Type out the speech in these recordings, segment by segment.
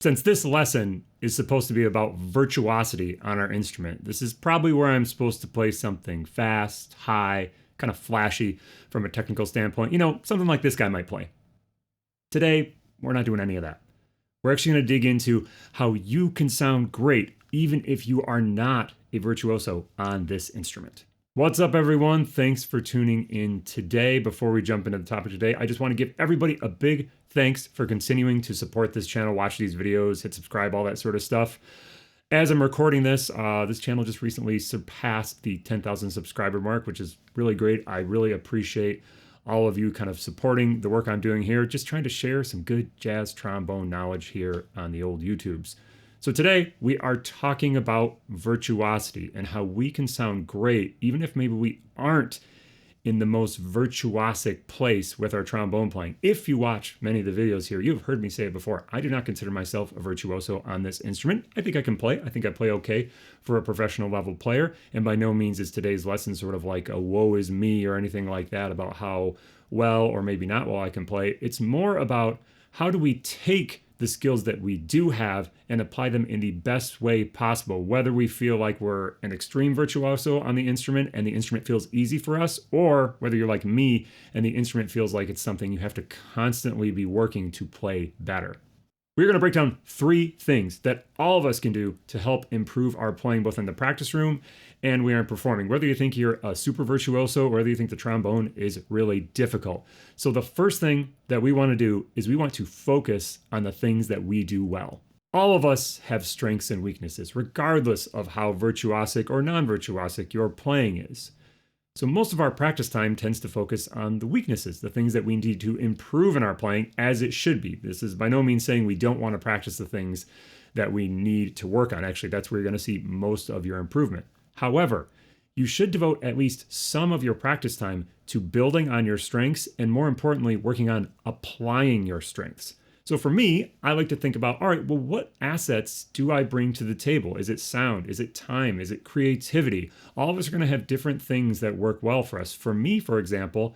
Since this lesson is supposed to be about virtuosity on our instrument, this is probably where I'm supposed to play something fast, high, kind of flashy from a technical standpoint. Something like this guy might play. Today, we're not doing any of that. We're actually going to dig into how you can sound great even if you are not a virtuoso on this instrument. What's up, everyone? Thanks for tuning in today. Before we jump into the topic today, I just want to give everybody a big thanks for continuing to support this channel, watch these videos, hit subscribe, all that sort of stuff. As I'm recording this, this channel just recently surpassed the 10,000 subscriber mark, which is really great. I really appreciate all of you kind of supporting the work I'm doing here, just trying to share some good jazz trombone knowledge here on the old YouTubes. So today we are talking about virtuosity and how we can sound great even if maybe we aren't in the most virtuosic place with our trombone playing. If you watch many of the videos here, you've heard me say it before. I do not consider myself a virtuoso on this instrument. I think I can play. I think I play okay for a professional level player. And by no means is today's lesson sort of like a woe is me or anything like that about how well or maybe not well I can play. It's more about how do we take the skills that we do have and apply them in the best way possible, whether we feel like we're an extreme virtuoso on the instrument and the instrument feels easy for us, or whether you're like me and the instrument feels like it's something you have to constantly be working to play better. We're going to break down 3 things that all of us can do to help improve our playing both in the practice room and when performing, whether you think you're a super virtuoso or whether you think the trombone is really difficult. So the first thing that we want to do is we want to focus on the things that we do well. All of us have strengths and weaknesses, regardless of how virtuosic or non-virtuosic your playing is. So most of our practice time tends to focus on the weaknesses, the things that we need to improve in our playing as it should be. This is by no means saying we don't want to practice the things that we need to work on. Actually, that's where you're going to see most of your improvement. However, you should devote at least some of your practice time to building on your strengths and, more importantly, working on applying your strengths. So for me, I like to think about, all right, well, what assets do I bring to the table? Is it sound? Is it time? Is it creativity? All of us are going to have different things that work well for us. For me, for example,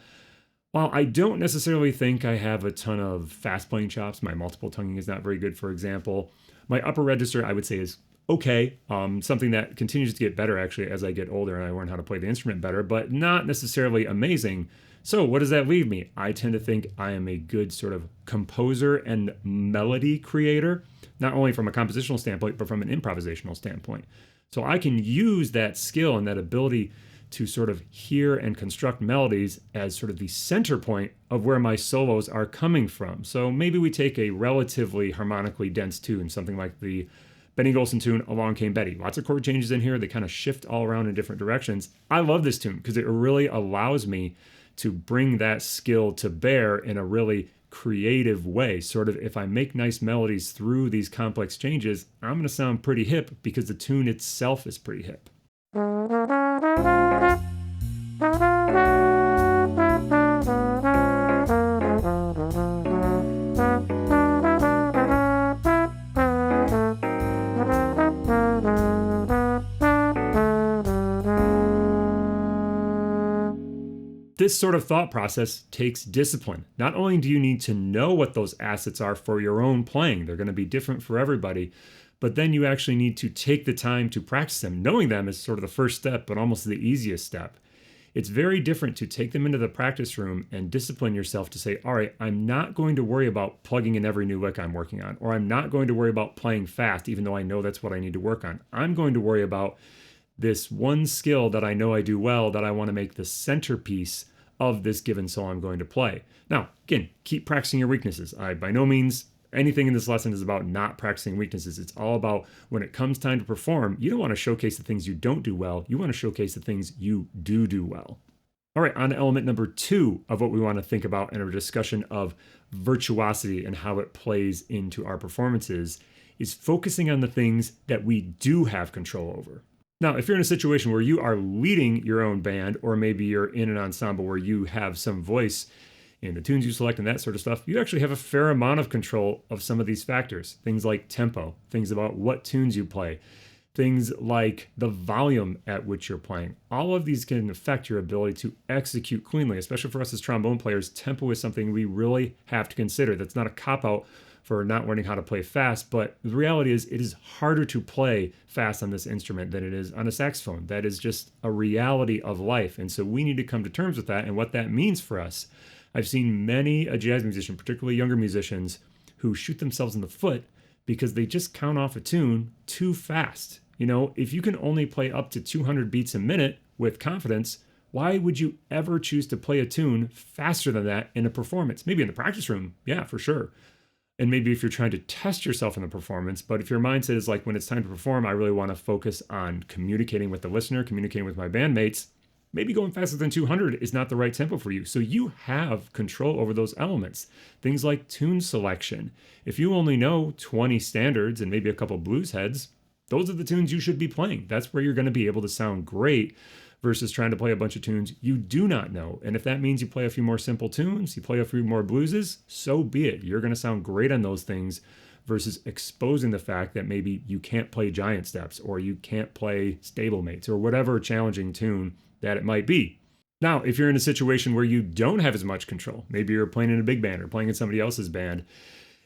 while I don't necessarily think I have a ton of fast playing chops, my multiple tonguing is not very good, for example. My upper register, I would say, is okay. Something that continues to get better, actually, as I get older and I learn how to play the instrument better, but not necessarily amazing. So what does that leave me? I tend to think I am a good sort of composer and melody creator, not only from a compositional standpoint, but from an improvisational standpoint. So I can use that skill and that ability to sort of hear and construct melodies as sort of the center point of where my solos are coming from. So maybe we take a relatively harmonically dense tune, something like the Benny Golson tune, Along Came Betty. Lots of chord changes in here. They kind of shift all around in different directions. I love this tune because it really allows me to bring that skill to bear in a really creative way. Sort of if I make nice melodies through these complex changes, I'm going to sound pretty hip because the tune itself is pretty hip. This sort of thought process takes discipline. Not only do you need to know what those assets are for your own playing, they're going to be different for everybody, but then you actually need to take the time to practice them. Knowing them is sort of the first step, but almost the easiest step. It's very different to take them into the practice room and discipline yourself to say, all right, I'm not going to worry about plugging in every new lick I'm working on, or I'm not going to worry about playing fast, even though I know that's what I need to work on. I'm going to worry about this one skill that I know I do well that I want to make the centerpiece of this given song I'm going to play. Now, again, keep practicing your weaknesses. By no means anything in this lesson is about not practicing weaknesses. It's all about when it comes time to perform, you don't want to showcase the things you don't do well. You want to showcase the things you do well. All right, on to element number 2 of what we want to think about in our discussion of virtuosity and how it plays into our performances is focusing on the things that we do have control over. Now, if you're in a situation where you are leading your own band, or maybe you're in an ensemble where you have some voice in the tunes you select and that sort of stuff, you actually have a fair amount of control of some of these factors. Things like tempo, things about what tunes you play, things like the volume at which you're playing. All of these can affect your ability to execute cleanly, especially for us as trombone players. Tempo is something we really have to consider. That's not a cop-out for not learning how to play fast. But the reality is it is harder to play fast on this instrument than it is on a saxophone. That is just a reality of life. And so we need to come to terms with that and what that means for us. I've seen many a jazz musician, particularly younger musicians, who shoot themselves in the foot because they just count off a tune too fast. If you can only play up to 200 beats a minute with confidence, why would you ever choose to play a tune faster than that in a performance? Maybe in the practice room, yeah, for sure. And maybe if you're trying to test yourself in the performance, but if your mindset is like, when it's time to perform, I really want to focus on communicating with the listener, communicating with my bandmates, maybe going faster than 200 is not the right tempo for you. So you have control over those elements. Things like tune selection. If you only know 20 standards and maybe a couple blues heads, those are the tunes you should be playing. That's where you're going to be able to sound great versus trying to play a bunch of tunes you do not know. And if that means you play a few more simple tunes, you play a few more blueses, so be it. You're going to sound great on those things versus exposing the fact that maybe you can't play giant steps or you can't play stablemates or whatever challenging tune that it might be. Now, if you're in a situation where you don't have as much control, maybe you're playing in a big band or playing in somebody else's band,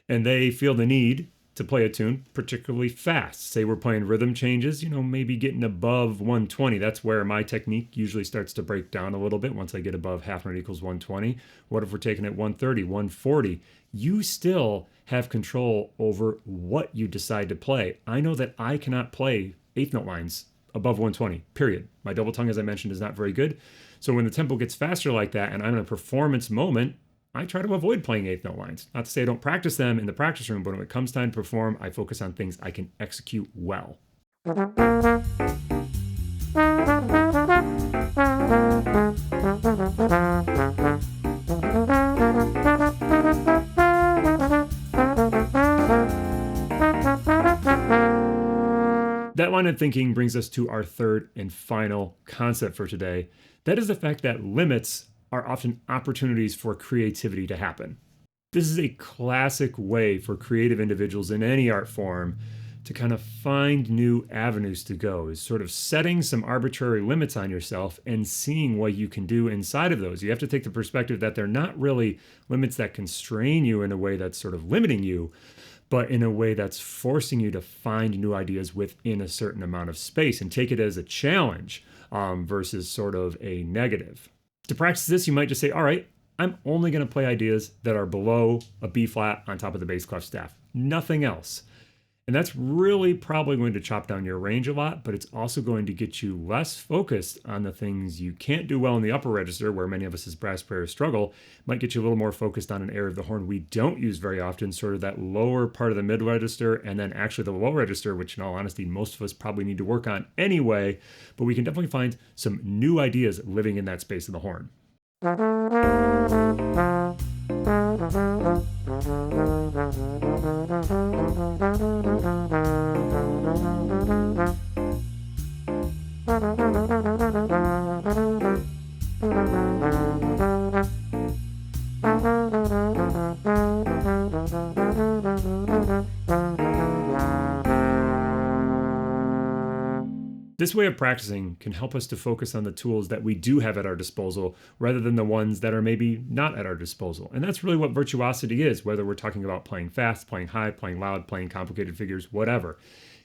and they feel the need to play a tune particularly fast. Say we're playing rhythm changes, maybe getting above 120. That's where my technique usually starts to break down a little bit once I get above half note equals 120. What if we're taking it 130, 140? You still have control over what you decide to play. I know that I cannot play eighth note lines above 120, period. My double tongue, as I mentioned, is not very good. So when the tempo gets faster like that and I'm in a performance moment, I try to avoid playing eighth note lines. Not to say I don't practice them in the practice room, but when it comes time to perform, I focus on things I can execute well. That line of thinking brings us to our third and final concept for today. That is the fact that limits are often opportunities for creativity to happen. This is a classic way for creative individuals in any art form to kind of find new avenues to go, is sort of setting some arbitrary limits on yourself and seeing what you can do inside of those. You have to take the perspective that they're not really limits that constrain you in a way that's sort of limiting you, but in a way that's forcing you to find new ideas within a certain amount of space and take it as a challenge versus sort of a negative. To practice this, you might just say, all right, I'm only going to play ideas that are below a B flat on top of the bass clef staff, nothing else. And that's really probably going to chop down your range a lot, but it's also going to get you less focused on the things you can't do well in the upper register, where many of us as brass players struggle. It might get you a little more focused on an area of the horn we don't use very often, sort of that lower part of the mid register, and then actually the low register, which in all honesty, most of us probably need to work on anyway, but we can definitely find some new ideas living in that space of the horn. This way of practicing can help us to focus on the tools that we do have at our disposal rather than the ones that are maybe not at our disposal. And that's really what virtuosity is, whether we're talking about playing fast, playing high, playing loud, playing complicated figures, whatever.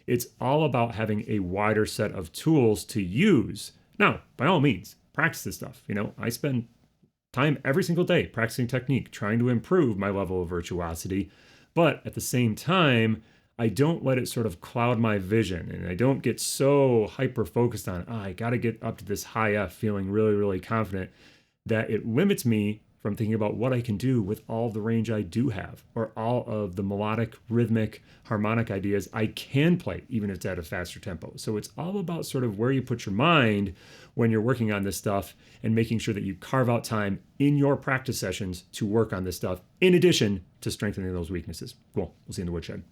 It's all about having a wider set of tools to use. Now, by all means, practice this stuff. I spend time every single day practicing technique, trying to improve my level of virtuosity. But at the same time, I don't let it sort of cloud my vision, and I don't get so hyper focused on, I got to get up to this high F feeling really, really confident, that it limits me from thinking about what I can do with all the range I do have, or all of the melodic, rhythmic, harmonic ideas I can play, even if it's at a faster tempo. So it's all about sort of where you put your mind when you're working on this stuff and making sure that you carve out time in your practice sessions to work on this stuff, in addition to strengthening those weaknesses. Cool. We'll see you in the woodshed.